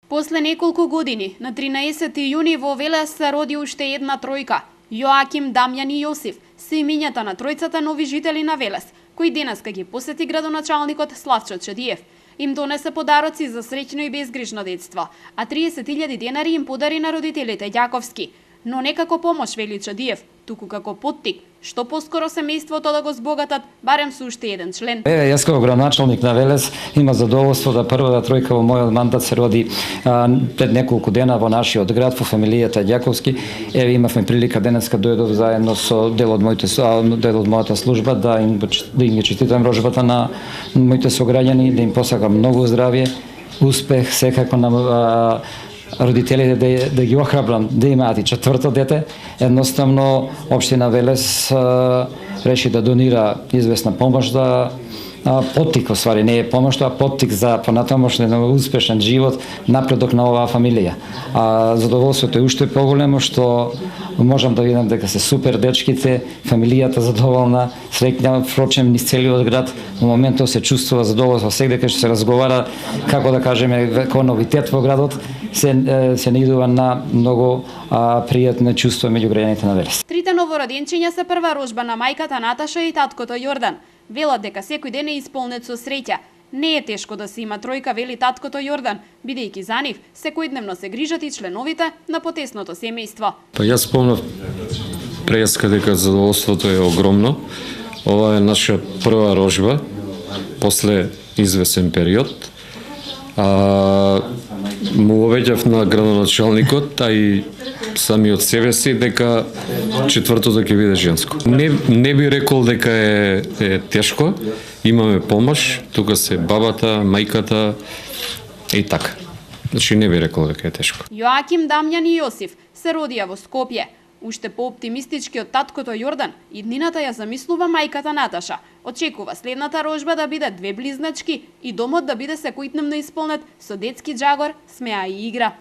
После неколку години, на 13 јуни во Велес се роди уште една тројка. Јоаким, Дамјан и Јосиф се имињата на тројцата нови жители на Велес, кои денеска ги посети градоначалникот Славчо Чедиев. Им донесе подароци за среќно и безгрижно детство, а 30.000 денари им подари на родителите Ѓаковски. Но не како помош, вели Чедиев, туку како поттик, што поскоро семејството да го збогатат, барем со уште еден член. Јас како градоначалник на Велес има задоволство да првата тројка во мојот мандат се роди пред неколку дена во нашиот град, во фамилијата Ѓаковски. Еве имавме прилика денеска дојдов заедно со дел од мојата служба да им ги честитам рожбата на моите сограѓани, да им посакам многу здравје, успех секако на родителите да ги охрабрам да имаат и четврто дете. Едноставно општина Велес реши да донира известна помош да поттик, оствари не е помош, а поттик за понатамошен успешен живот, напредок на оваа фамилија. Задоволството е уште поголемо што можам да видам дека се супер дечките, фамилијата задоволна, среќна, впрочем низ целиот град во моментот се чувствува задоволство секаде што се разговара, како да кажеме, како новитет во градот, се наидува на многу пријатно чувство меѓу граѓаните на Велес. Трите новороденчиња се прва рожба на мајката Наташа и таткото Јордан. Велат дека секој ден е исполнет со среќа. Не е тешко да се има тројка, вели таткото Јордан, бидејќи за нив секојдневно се грижат и членовите на потесното семејство. Јас спомнав преска дека задоволството е огромно. Ова е наша прва рожба после извесен период. Му обеќав на градоначалникот, а и самиот себе си дека четвртото ќе биде женско. Не би рекол дека е тешко, имаме помош, тука се бабата, мајката и така. Значи не би рекол дека е тешко. Јоаким, Дамјан и Јосиф се родија во Скопје. Уште по-оптимистички од таткото Јордан, иднината ја замислува мајката Наташа. Очекува следната рожба да биде две близначки и домот да биде секојдневно исполнет со детски џагор, смеа и игра.